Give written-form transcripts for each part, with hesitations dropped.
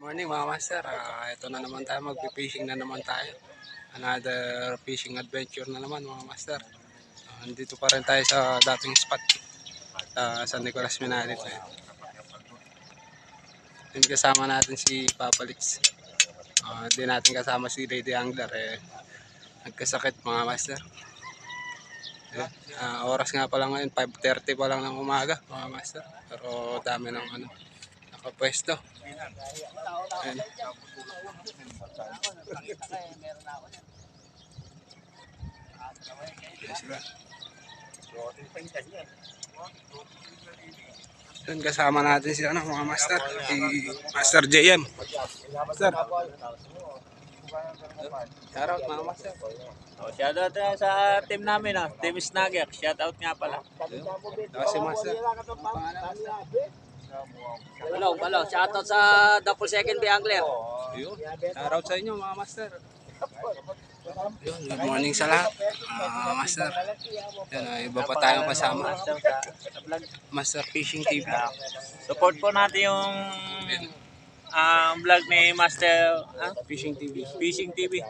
Morning mga master, ito na naman tayo, magpipishing na naman tayo. Another fishing adventure na naman mga master. Andito pa rin tayo sa dating spot sa San Nicolas Minalit. Yung kasama natin si Papa Lix. Hindi natin kasama si Lady Angler, nagkasakit mga master. Oras nga pa lang ngayon, 5:30 pa lang ng umaga mga master. Pero dami ng nakapwesto. Ayan. Yun, kasama natin si mga master, si Master JM. Master, shoutout mga master. Shoutout sa team namin, Team Snagger. Shoutout nga pala. Si master. Balong. Shoutout sa Double Second Bay Angler. Shoutout sa inyo mga master. Yun, good morning sa lahat, master. Yan, iba pa tayong kasama. Master Fishing TV. Support po natin yung vlog ni Master Fishing TV. Fishing TV.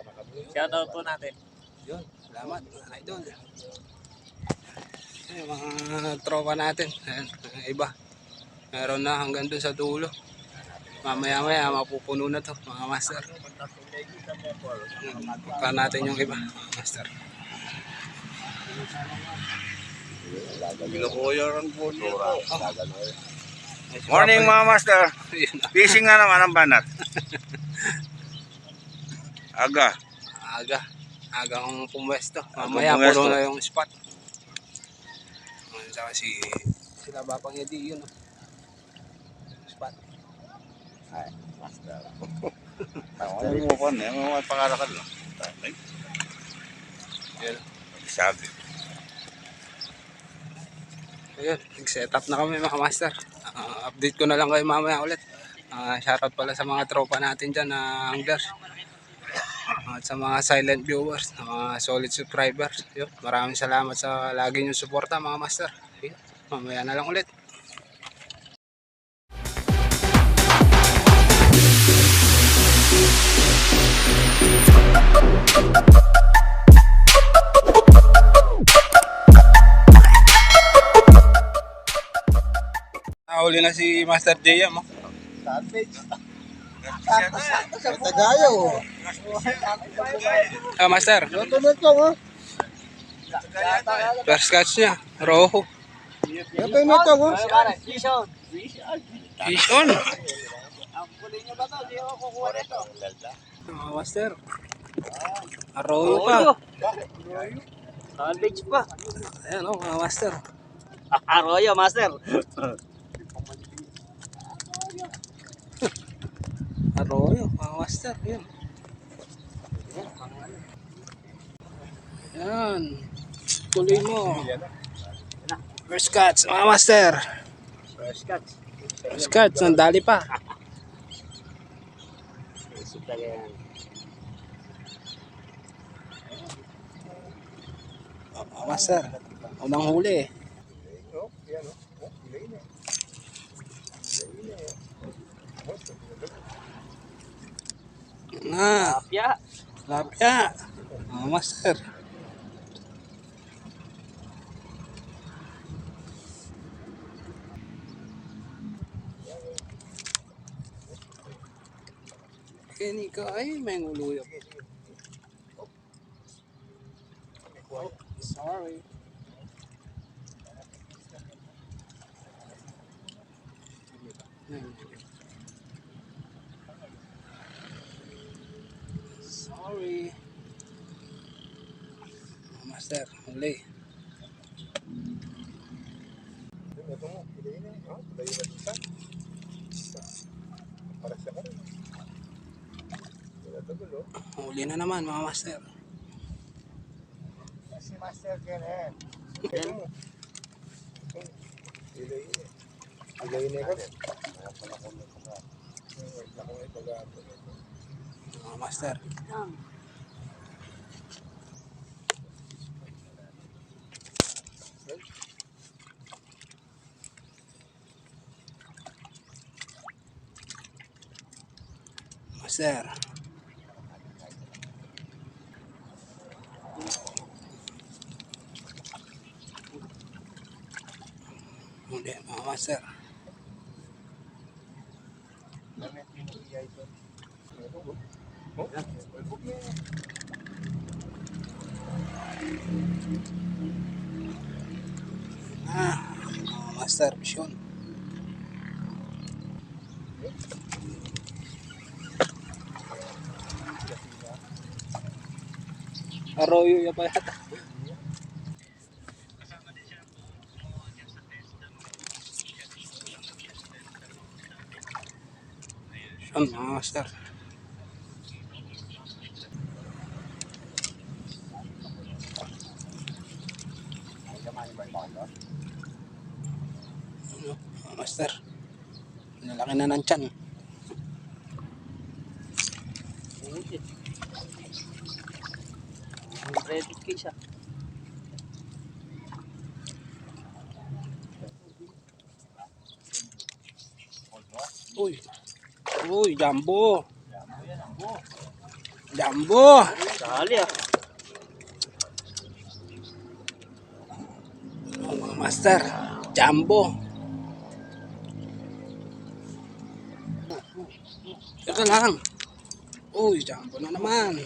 Shoutout po natin. Yun, salamat. Idol. Yung mga tropa natin. Ayan, iba. Meron na hanggang dun sa dulo. Mamaya mapupuno na to mga master. Pagka natin yung iba mga master. Morning mga master. Fishing nga naman ang banat. Aga kong pumwesto. Mamaya puno na yung spot. Saka sila Bapang Edi yun. Spot. Ay, master. Ang mo po na, mga pangalakad lang. Yan. Sabi. Ayun, nag-set up na kami mga master. Update ko na lang kayo mamaya ulit. Shoutout pala sa mga tropa natin dyan na anglers. At sa mga silent viewers, mga solid subscribers. Yun, maraming salamat sa lagi nyo suporta mga master. Ayun, mamaya na lang ulit. Nahuli na si Master JM. Tagayaw. Master, first catch niya, roho. Ito yung ito, oh. Fish on. Master, roho pa. College pa. Ayan o, mga master. Arroyo, Master. Arroyo, mga master. Yan. Yan. Tuloy mo. First catch, mga master. First catch, sandali pa. Mga master, unang huli. Lapya. Mga master. Kini ka ay may nguluyo. Oh, sorry. Sorry. Master, huli. Huli na naman mga master. Si Master Ken, Mga master. Master. Hindi, mga master. Mga master, vision. Arroyo ya pa yata. Vision, mga master. Ano, mga master. Nalaki na ng tiyan. Ready case ah. Uy. Uy, jumbo. Jumbo. Dali ah. Oh, mga master. Jumbo. Teka lang. Uy, jumbo na naman.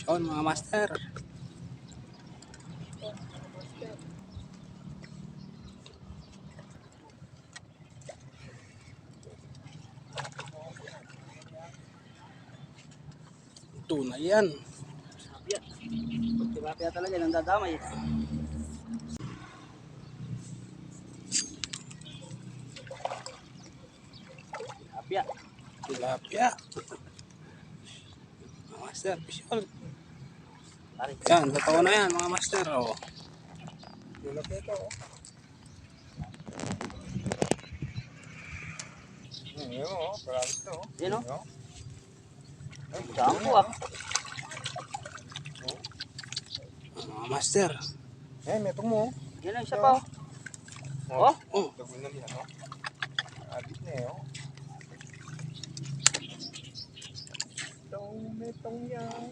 Sean, mga master. Tunay yan. Tilapia. Tilapia talaga nang dadamay. Tilapia. Tilapia. Mga master, Sean. Pare. Yan, totoo na yan, mga master. Oh. Yan o. Jambo ah. Mga master. Eh, may tungo. Yan ang isa pa oh. Oh. Oh, Gagawin na din, ano? Abit na yun. Metong yan.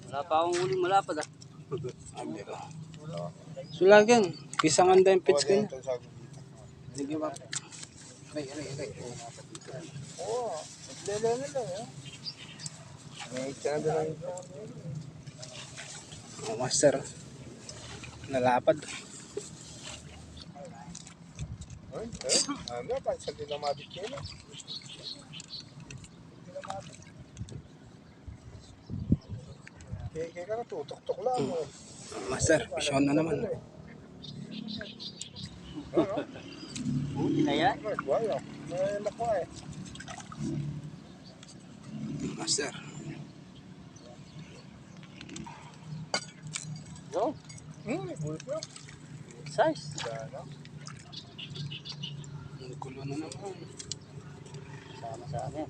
Wala pa akong huling malapad ah. sabi ko. Sulagan. Kisangan din pitch ko niya. Sige ba? Aray. Oo, maglele na lang, eh. May tsada lang ito. Mga master. Nalapad. Ay, ano, pansan din ang mabit kayo. Kaya ka na tutok-tok lang. Mga master, Sean na naman. Buti na yan. Wala. May nakuha eh. Mga master. Go. Bulot mo. Size. Sana. Ang gulo na naman. Sama sa amin.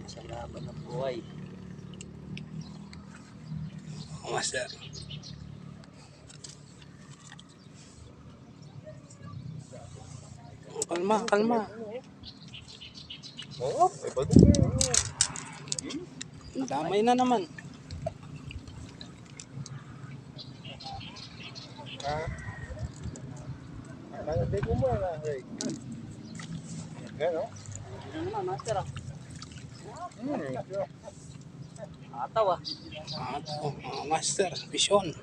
Sa laban ng buhay. Mga master. Kalma. Oo, iba din eh. Damay na naman. Hindi ko mo na. Gano'n? Ano naman master ah. Hmm. Ataw ah. Mga master, Vision.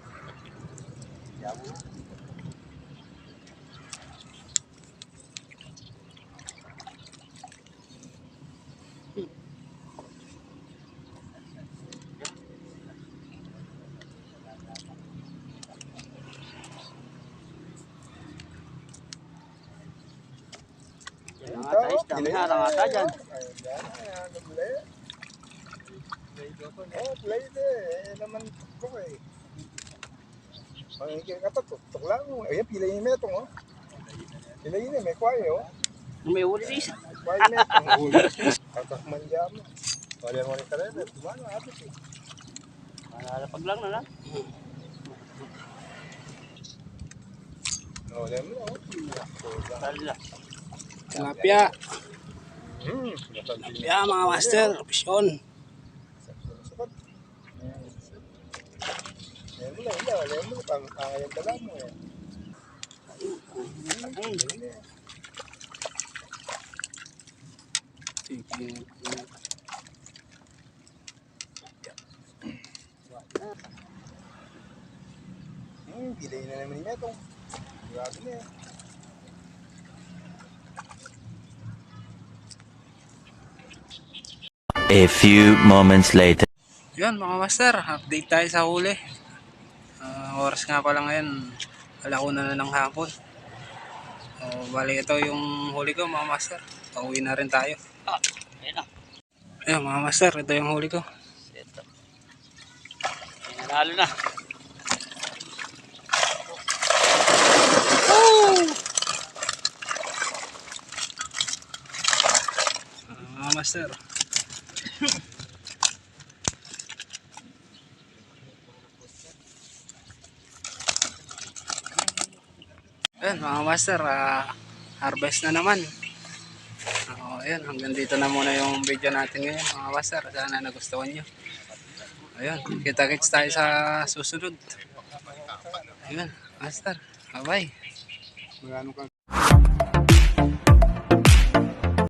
Yan ang ata isda. May harang ata dyan. Oh, play eh. Naman ko eh. Pangigil ka pa, tutok lang. Ayan, pilay yung metong, oh. Pilay yun eh, may kwayo, oh. May uli sa isa. Kwayo metong. Kakakman dyan mo. Wala mo rin ka rin. Tumano, abit eh. Malalapag lang na lang. Oh, alam mo, oh. Tala. Tilapia. Nasaan din. Tilapia mga master. Pisyon. Alam mo, pangkakayang dala mo eh. Pilay na naman niya itong. Grabe na eh. A few moments later. Yun mga master, update tayo sa huli. Oras nga pala ngayon, 1:00 na ng hapon. Bali ito yung huli ko mga master. Pauwi na rin tayo. Ayun na. Ayun mga master, ito yung huli ko. Ito. Nanalo na. Mga master. Ayun mga master, harvest na naman. Ayun, hanggang dito na muna yung video natin ngayon mga master. Sana nagustuhan nyo. Ayun, kita-kits tayo sa susunod. Ayun, master. Bye-bye. Magano ka